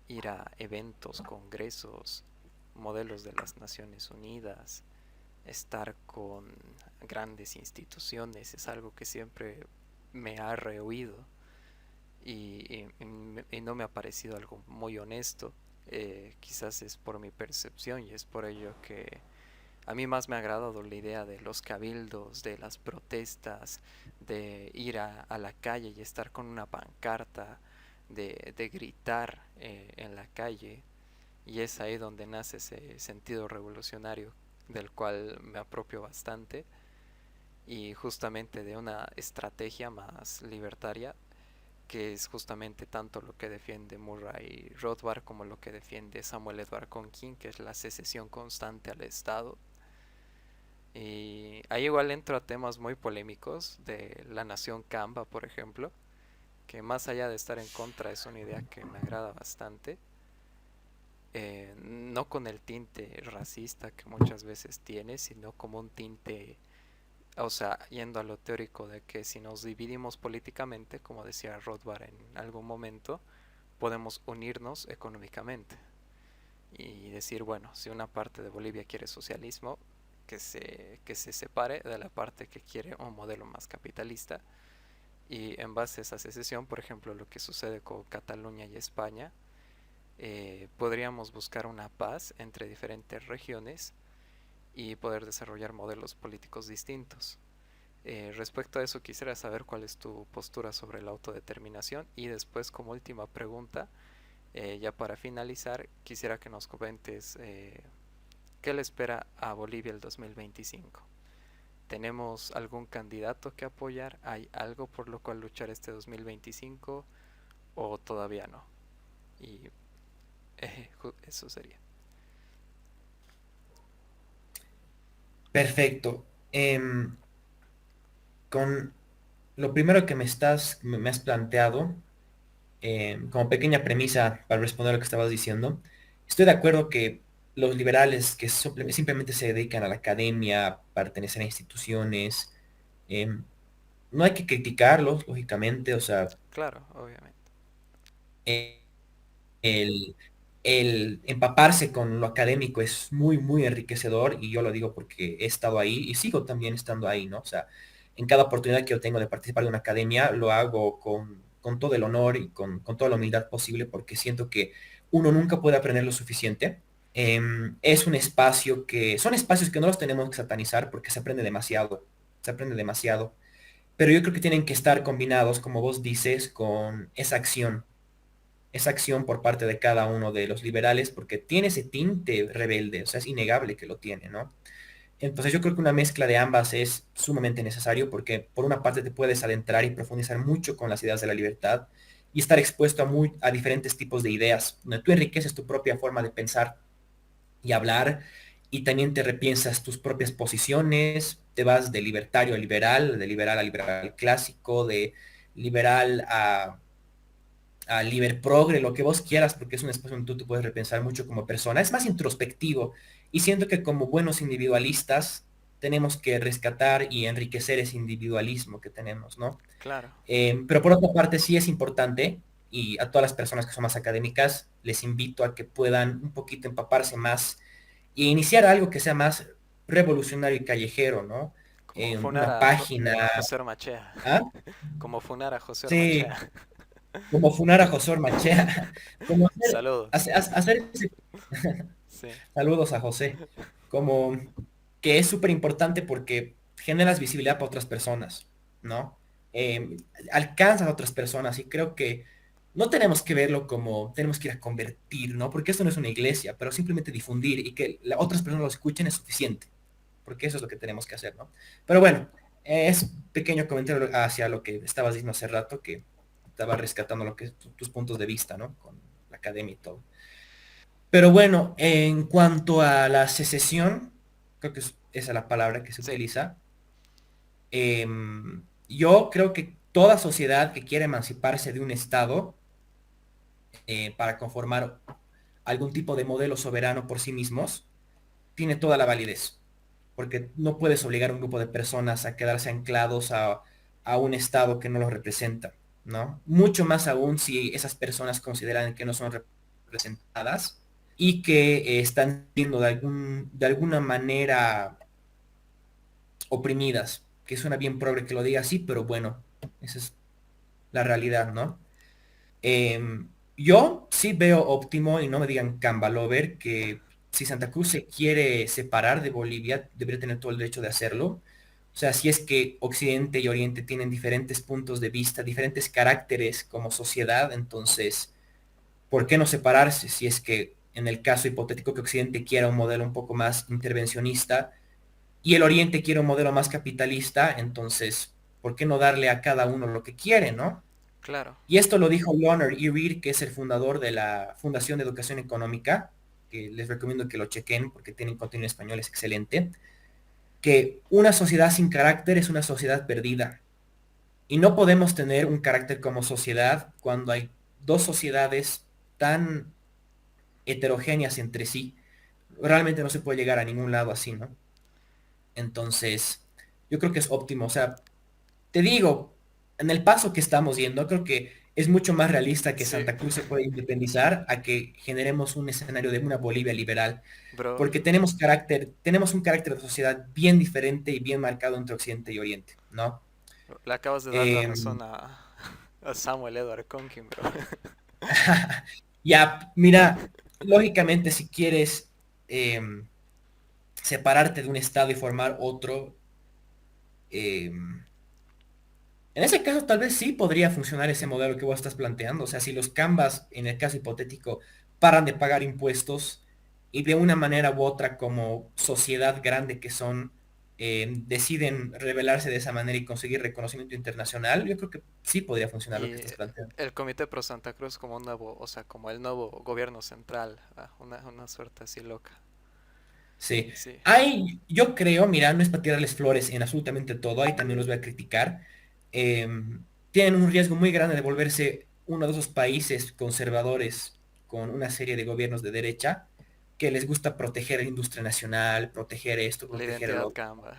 ir a eventos, congresos, modelos de las Naciones Unidas, estar con grandes instituciones, es algo que siempre me ha rehuido y no me ha parecido algo muy honesto. Quizás es por mi percepción y es por ello que a mí más me ha agradado la idea de los cabildos, de las protestas, de ir a la calle y estar con una pancarta, de gritar en la calle. Y es ahí donde nace ese sentido revolucionario del cual me apropio bastante y justamente de una estrategia más libertaria que es justamente tanto lo que defiende Murray Rothbard como lo que defiende Samuel Edward Conkin, que es la secesión constante al Estado. Y ahí igual entro a temas muy polémicos de la nación Kamba, por ejemplo, que más allá de estar en contra es una idea que me agrada bastante. No con el tinte racista que muchas veces tiene, sino como un tinte, o sea, yendo a lo teórico de que si nos dividimos políticamente, como decía Rothbard en algún momento, podemos unirnos económicamente y decir, bueno, si una parte de Bolivia quiere socialismo, que se separe de la parte que quiere un modelo más capitalista. Y en base a esa secesión, por ejemplo, lo que sucede con Cataluña y España, podríamos buscar una paz entre diferentes regiones y poder desarrollar modelos políticos distintos. Respecto a eso, quisiera saber cuál es tu postura sobre la autodeterminación y después, como última pregunta, ya para finalizar, quisiera que nos comentes qué le espera a Bolivia el 2025. ¿Tenemos algún candidato que apoyar? ¿Hay algo por lo cual luchar este 2025 o todavía no? Y eso sería. Perfecto. Con lo primero que me has planteado, como pequeña premisa para responder a lo que estabas diciendo, estoy de acuerdo que los liberales que simplemente se dedican a la academia, pertenecen a instituciones, em, no hay que criticarlos, lógicamente, o sea, Claro, obviamente. eh, el, el empaparse con lo académico es muy, muy enriquecedor y yo lo digo porque he estado ahí y sigo también estando ahí, ¿no? O sea, en cada oportunidad que yo tengo de participar de una academia, lo hago con todo el honor y con toda la humildad posible porque siento que uno nunca puede aprender lo suficiente. Es un espacio son espacios que no los tenemos que satanizar porque se aprende demasiado, pero yo creo que tienen que estar combinados, como vos dices, con esa acción por parte de cada uno de los liberales, porque tiene ese tinte rebelde, o sea, es innegable que lo tiene, ¿no? Entonces yo creo que una mezcla de ambas es sumamente necesario porque por una parte te puedes adentrar y profundizar mucho con las ideas de la libertad y estar expuesto a diferentes tipos de ideas, donde tú enriqueces tu propia forma de pensar y hablar y también te repiensas tus propias posiciones, te vas de libertario de liberal a liberal clásico, de liberal a liber progre, lo que vos quieras, porque es un espacio donde tú te puedes repensar mucho como persona. Es más introspectivo y siento que como buenos individualistas tenemos que rescatar y enriquecer ese individualismo que tenemos, ¿no? Claro, Pero por otra parte sí es importante y a todas las personas que son más académicas les invito a que puedan un poquito empaparse más e iniciar algo que sea más revolucionario y callejero, ¿no? como funar Una a página, José Ormachea. ¿ah? Como funar a José Sí, Ormachea. como funar a José Ormachea, como Saludos. hacer Sí, saludos a José, como que es súper importante porque generas visibilidad para otras personas, ¿no? Eh, Alcanzas a otras personas y creo que no tenemos que verlo como tenemos que ir a convertir, ¿no? Porque esto no es una iglesia, pero simplemente difundir y que otras personas lo escuchen es suficiente, porque eso es lo que tenemos que hacer, ¿no? Pero bueno, es pequeño comentario hacia lo que estabas diciendo hace rato, que estaba rescatando lo que es tus puntos de vista, ¿no? Con la academia y todo. Pero bueno, en cuanto a la secesión, creo que esa es la palabra que se sí, utiliza. Yo creo que toda sociedad que quiere emanciparse de un Estado para conformar algún tipo de modelo soberano por sí mismos, tiene toda la validez, porque no puedes obligar a un grupo de personas a quedarse anclados a un Estado que no los representa, ¿no? Mucho más aún si esas personas consideran que no son representadas y que están siendo de alguna manera oprimidas, que suena bien progre que lo diga así, pero bueno, esa es la realidad, ¿no? Yo sí veo óptimo, y no me digan Cambalover, que si Santa Cruz se quiere separar de Bolivia, debería tener todo el derecho de hacerlo. O sea, si es que Occidente y Oriente tienen diferentes puntos de vista, diferentes caracteres como sociedad, entonces, ¿por qué no separarse? Si es que en el caso hipotético que Occidente quiera un modelo un poco más intervencionista y el Oriente quiere un modelo más capitalista, entonces, ¿por qué no darle a cada uno lo que quiere, ¿no? Claro. Y esto lo dijo Leonard E. Reed, que es el fundador de la Fundación de Educación Económica, que les recomiendo que lo chequen porque tienen contenido en español, es excelente, que una sociedad sin carácter es una sociedad perdida. Y no podemos tener un carácter como sociedad cuando hay dos sociedades tan heterogéneas entre sí. Realmente no se puede llegar a ningún lado así, ¿no? Entonces, yo creo que es óptimo. O sea, te digo, en el paso que estamos yendo, creo que es mucho más realista que Sí, Santa Cruz se pueda independizar a que generemos un escenario de una Bolivia liberal, bro, porque tenemos un carácter de sociedad bien diferente y bien marcado entre Occidente y Oriente, ¿no? le acabas de dar la Em, razón a Samuel Edward Conkin, bro. ya, mira, lógicamente si quieres em, separarte de un estado y formar otro, em, en ese caso, tal vez sí podría funcionar ese modelo que vos estás planteando. O sea, si los Canvas, en el caso hipotético, paran de pagar impuestos y de una manera u otra, como sociedad grande que son, deciden rebelarse de esa manera y conseguir reconocimiento internacional, yo creo que sí podría funcionar lo que Y estás planteando. el Comité Pro Santa Cruz como un nuevo, o sea, como el nuevo gobierno central, una suerte así loca. Sí. Sí, Yo creo, mira, no es para tirarles flores en absolutamente todo, ahí también los voy a criticar. Tienen un riesgo muy grande de volverse uno de esos países conservadores con una serie de gobiernos de derecha que les gusta proteger la industria nacional, proteger esto, la proteger el identidad otro. Canva.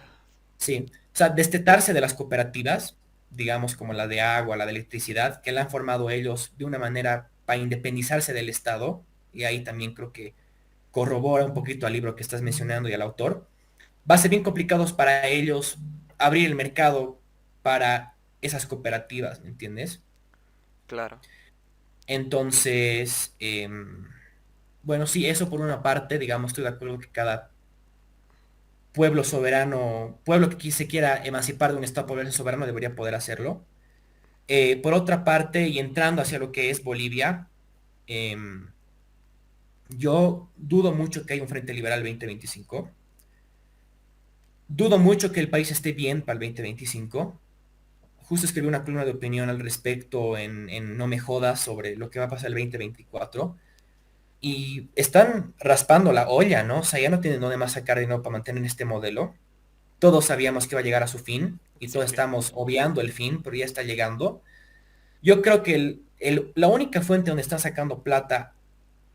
Sí, o sea, destetarse de las cooperativas, digamos como la de agua, la de electricidad, que la han formado ellos de una manera para independizarse del Estado, y ahí también creo que corrobora un poquito al libro que estás mencionando y al autor, va a ser bien complicado para ellos abrir el mercado para esas cooperativas, ¿me entiendes? Claro. Entonces, bueno, sí, eso por una parte, digamos, estoy de acuerdo que cada pueblo soberano, pueblo que se quiera emancipar de un Estado poderoso soberano debería poder hacerlo. Por otra parte, y entrando hacia lo que es Bolivia, em, yo dudo mucho que haya un Frente Liberal 2025. Dudo mucho que el país esté bien para el 2025. Justo escribí una columna de opinión al respecto en No Me Jodas sobre lo que va a pasar el 2024. Y están raspando la olla, ¿no? O sea, ya no tienen dónde más sacar dinero para mantener este modelo. Todos sabíamos que iba a llegar a su fin y Sí, todos estamos obviando el fin, pero ya está llegando. Yo creo que la única fuente donde están sacando plata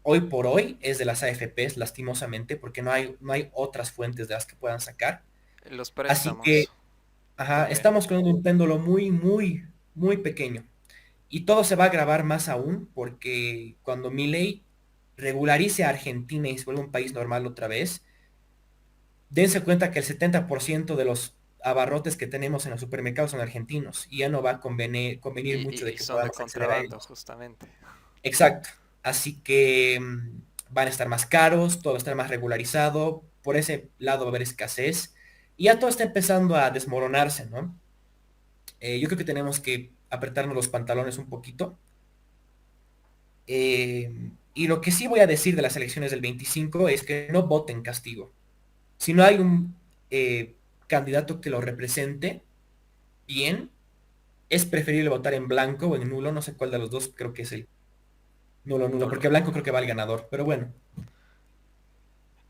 hoy por hoy es de las AFPs, lastimosamente, porque no hay otras fuentes de las que puedan sacar. los Así que, préstamos ajá, también. estamos con un péndulo muy, muy, muy pequeño. Y todo se va a agravar más aún porque cuando Milei regularice a Argentina y se vuelva un país normal otra vez, dense cuenta que el 70% de los abarrotes que tenemos en los supermercados son argentinos y ya no va a convenir mucho de Y que son de podamos acceder a contrabando, ellos. justamente. Exacto. Así que van a estar más caros, todo va a estar más regularizado, por ese lado va a haber escasez y ya todo está empezando a desmoronarse, ¿no? Yo creo que tenemos que apretarnos los pantalones un poquito. Y lo que sí voy a decir de las elecciones del 25 es que no voten castigo. Si no hay un candidato que lo represente bien, es preferible votar en blanco o en nulo, no sé cuál de los dos, creo que es el nulo, Nulo. porque blanco creo que va el ganador, pero bueno.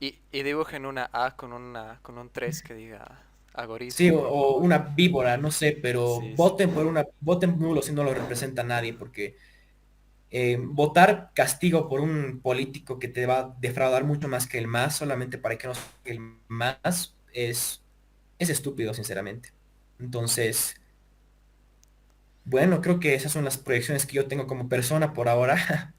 Y dibujen una A con un 3 que diga Sí, agorismo, por o favor. una víbora, no sé, pero Sí, sí. voten nulo si no lo representa nadie, porque votar castigo por un político que te va a defraudar mucho más que el más, solamente para que no sea el más, es estúpido, sinceramente. Entonces, bueno, creo que esas son las proyecciones que yo tengo como persona por ahora.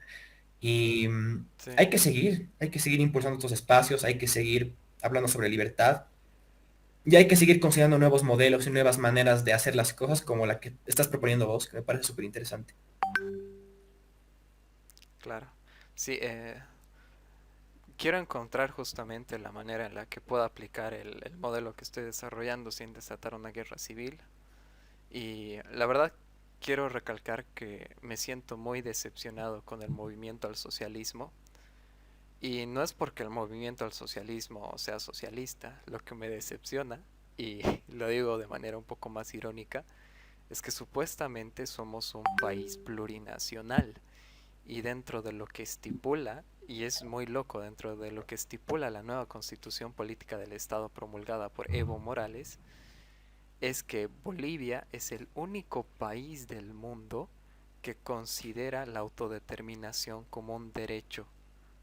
Y Sí, hay que seguir impulsando estos espacios, hay que seguir hablando sobre libertad y hay que seguir considerando nuevos modelos y nuevas maneras de hacer las cosas como la que estás proponiendo vos, que me parece súper interesante. claro. Sí, quiero encontrar justamente la manera en la que pueda aplicar el modelo que estoy desarrollando sin desatar una guerra civil. Y la verdad, quiero recalcar que me siento muy decepcionado con el movimiento al socialismo. Y no es porque el movimiento al socialismo sea socialista, lo que me decepciona, y lo digo de manera un poco más irónica, es que supuestamente somos un país plurinacional y dentro de lo que estipula, y es muy loco, dentro de lo que estipula la nueva constitución política del Estado promulgada por Evo Morales, es que Bolivia es el único país del mundo que considera la autodeterminación como un derecho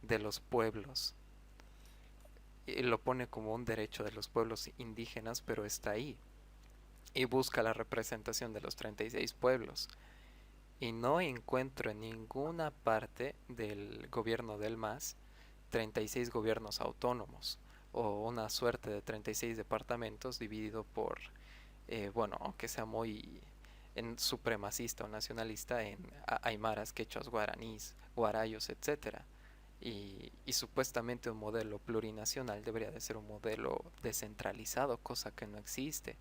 de los pueblos. Y lo pone como un derecho de los pueblos indígenas, pero está ahí. Y busca la representación de los 36 pueblos. Y no encuentro en ninguna parte del gobierno del MAS 36 gobiernos autónomos o una suerte de 36 departamentos dividido por, bueno, aunque sea muy en supremacista o nacionalista, en aymaras, quechuas, guaraníes, guarayos, etcétera. Y supuestamente un modelo plurinacional debería de ser un modelo descentralizado, cosa que no existe.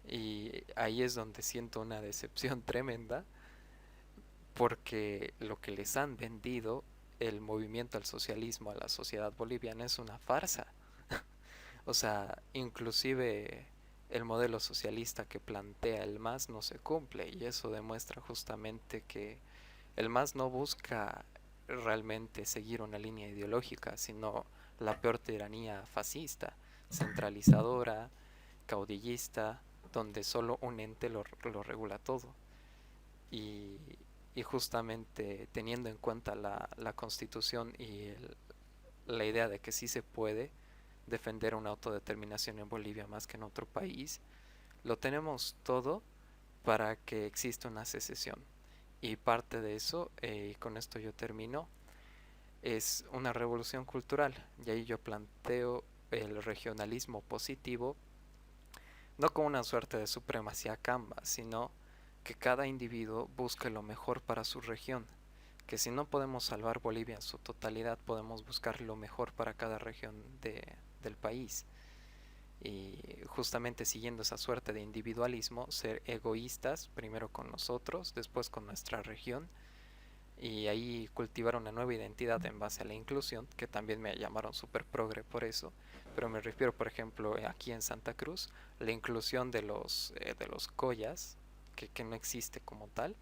Y ahí es donde siento una decepción tremenda porque lo que les han vendido el movimiento al socialismo a la sociedad boliviana es una farsa. O sea, inclusive el modelo socialista que plantea el MAS no se cumple y eso demuestra justamente que el MAS no busca realmente seguir una línea ideológica, sino la peor tiranía fascista, centralizadora, caudillista, donde solo un ente lo regula todo. Y, y justamente teniendo en cuenta la constitución y la idea de que sí se puede defender una autodeterminación en Bolivia más que en otro país, lo tenemos todo para que exista una secesión. Y parte de eso, y con esto yo termino, es una revolución cultural. Y ahí yo planteo el regionalismo positivo, no como una suerte de supremacía camba, sino que cada individuo busque lo mejor para su región. Que si no podemos salvar Bolivia en su totalidad, podemos buscar lo mejor para cada región del país. Y justamente siguiendo esa suerte de individualismo, ser egoístas, primero con nosotros, después con nuestra región, y ahí cultivar una nueva identidad en base a la inclusión, que también me llamaron super progre por eso, pero me refiero, por ejemplo, aquí en Santa Cruz, la inclusión de los collas, que no existe como tal,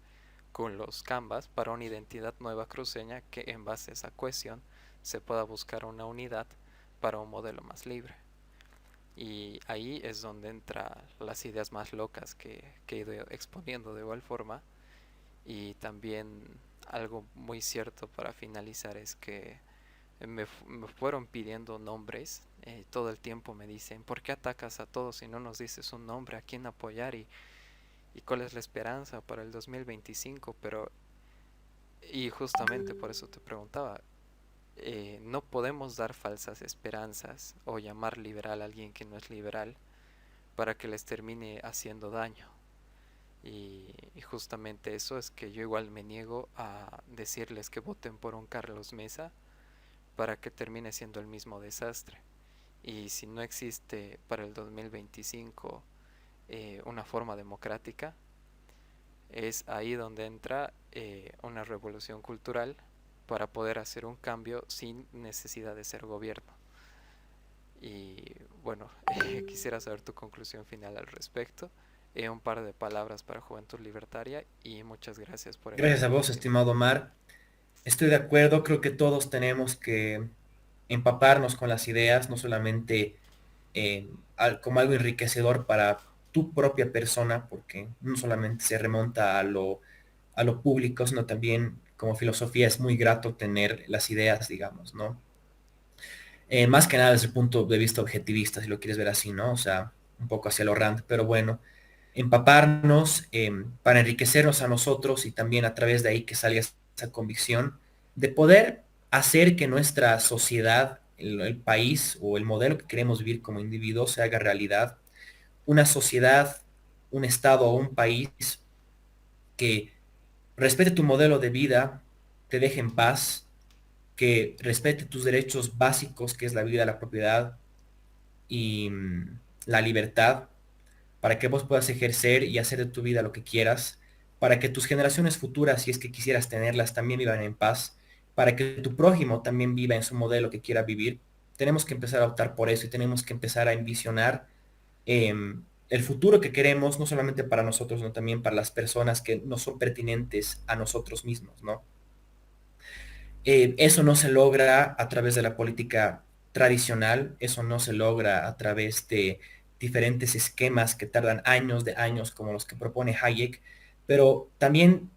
con los cambas para una identidad nueva cruceña que en base a esa cohesión se pueda buscar una unidad para un modelo más libre. Y ahí es donde entran las ideas más locas que he ido exponiendo de igual forma. Y también algo muy cierto para finalizar es que me fueron pidiendo nombres. Todo el tiempo me dicen, ¿por qué atacas a todos si no nos dices un nombre a quién apoyar y cuál es la esperanza para el 2025? Pero, y justamente por eso te preguntaba, no podemos dar falsas esperanzas o llamar liberal a alguien que no es liberal para que les termine haciendo daño. Y justamente eso es que yo igual me niego a decirles que voten por un Carlos Mesa para que termine siendo el mismo desastre. Y si no existe para el 2025 una forma democrática, es ahí donde entra una revolución cultural para poder hacer un cambio sin necesidad de ser gobierno. Y bueno, quisiera saber tu conclusión final al respecto. Un par de palabras para Juventud Libertaria y muchas gracias por el Gracias a vos, espacio. estimado Omar. Estoy de acuerdo, creo que todos tenemos que empaparnos con las ideas, no solamente como algo enriquecedor para tu propia persona, porque no solamente se remonta a lo público, sino también como filosofía es muy grato tener las ideas, digamos, ¿no? Más que nada desde el punto de vista objetivista, si lo quieres ver así, ¿no? O sea, un poco hacia lo rand, pero bueno, empaparnos para enriquecernos a nosotros y también a través de ahí que salga esa convicción de poder hacer que nuestra sociedad, el país o el modelo que queremos vivir como individuos se haga realidad. Una sociedad, un estado o un país que respete tu modelo de vida, te deje en paz, que respete tus derechos básicos, que es la vida, la propiedad y la libertad, para que vos puedas ejercer y hacer de tu vida lo que quieras, para que tus generaciones futuras, si es que quisieras tenerlas, también vivan en paz, para que tu prójimo también viva en su modelo que quiera vivir. Tenemos que empezar a optar por eso y tenemos que empezar a envisionar el futuro que queremos, no solamente para nosotros, sino también para las personas que no son pertinentes a nosotros mismos, ¿no? Eso no se logra a través de la política tradicional, eso no se logra a través de diferentes esquemas que tardan años de años, como los que propone Hayek, pero también,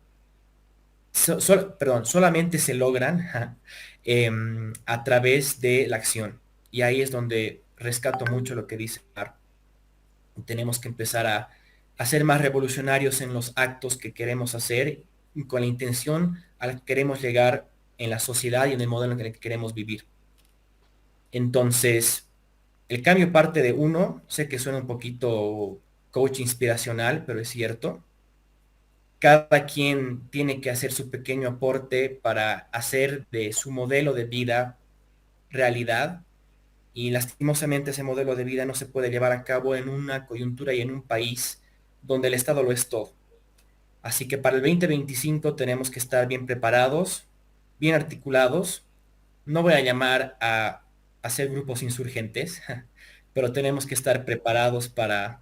perdón, solamente se logran a través de la acción. Y ahí es donde rescato mucho lo que dice Mar. Tenemos que empezar a ser más revolucionarios en los actos que queremos hacer y con la intención a la que queremos llegar en la sociedad y en el modelo en el que queremos vivir. Entonces, el cambio parte de uno, sé que suena un poquito coach inspiracional, pero es cierto. Cada quien tiene que hacer su pequeño aporte para hacer de su modelo de vida realidad y lastimosamente ese modelo de vida no se puede llevar a cabo en una coyuntura y en un país donde el Estado lo es todo. Así que para el 2025 tenemos que estar bien preparados, bien articulados. No voy a llamar a hacer grupos insurgentes, pero tenemos que estar preparados para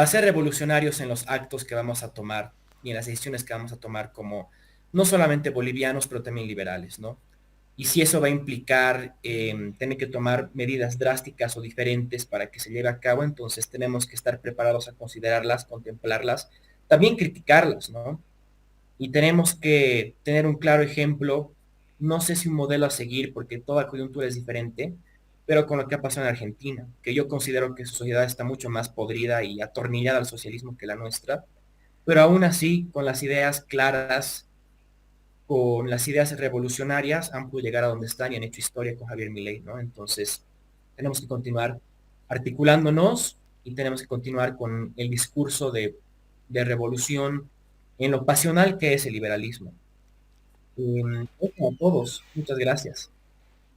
ser revolucionarios en los actos que vamos a tomar y en las decisiones que vamos a tomar como no solamente bolivianos, pero también liberales, ¿no? Y si eso va a implicar tener que tomar medidas drásticas o diferentes para que se lleve a cabo, entonces tenemos que estar preparados a considerarlas, contemplarlas, también criticarlas, ¿no? Y tenemos que tener un claro ejemplo, no sé si un modelo a seguir, porque toda coyuntura es diferente, pero con lo que ha pasado en Argentina, que yo considero que su sociedad está mucho más podrida y atornillada al socialismo que la nuestra, pero aún así, con las ideas claras, con las ideas revolucionarias, han podido llegar a donde están y han hecho historia con Javier Milei, ¿no? Entonces, tenemos que continuar articulándonos y tenemos que continuar con el discurso de revolución en lo pasional que es el liberalismo. Eso a todos, muchas gracias.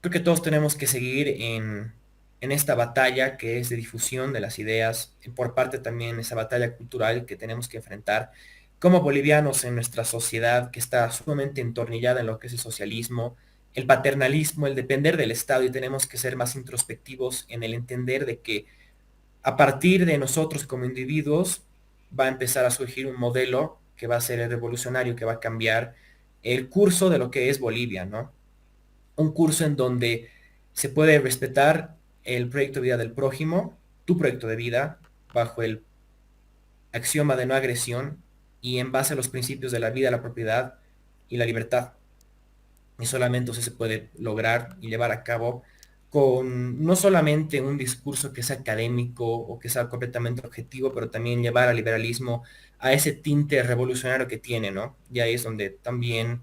Creo que todos tenemos que seguir en esta batalla que es de difusión de las ideas, y por parte también esa batalla cultural que tenemos que enfrentar como bolivianos en nuestra sociedad que está sumamente entornillada en lo que es el socialismo, el paternalismo, el depender del Estado y tenemos que ser más introspectivos en el entender de que a partir de nosotros como individuos va a empezar a surgir un modelo que va a ser el revolucionario, que va a cambiar el curso de lo que es Bolivia, ¿no? Un curso en donde se puede respetar el proyecto de vida del prójimo, tu proyecto de vida, bajo el axioma de no agresión y en base a los principios de la vida, la propiedad y la libertad. Y solamente eso se puede lograr y llevar a cabo con no solamente un discurso que sea académico o que sea completamente objetivo, pero también llevar al liberalismo a ese tinte revolucionario que tiene, ¿no? Y ahí es donde también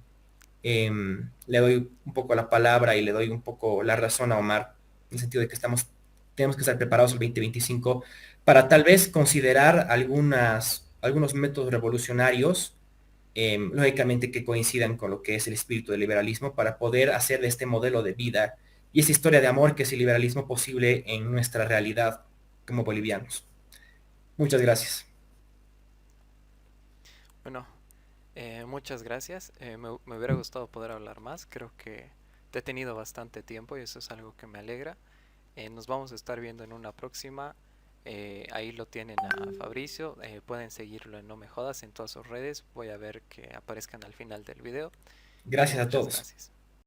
le doy un poco la palabra y le doy un poco la razón a Omar, en el sentido de que tenemos que estar preparados el 2025 para tal vez considerar algunos métodos revolucionarios, lógicamente que coincidan con lo que es el espíritu del liberalismo, para poder hacer de este modelo de vida y esa historia de amor que es el liberalismo posible en nuestra realidad como bolivianos. Muchas gracias. Bueno, muchas gracias. Me hubiera gustado poder hablar más. Creo que te he tenido bastante tiempo y eso es algo que me alegra. Nos vamos a estar viendo en una próxima. Ahí lo tienen a Fabricio. Pueden seguirlo en No Me Jodas en todas sus redes. Voy a ver que aparezcan al final del video. Gracias a Muchas todos. gracias.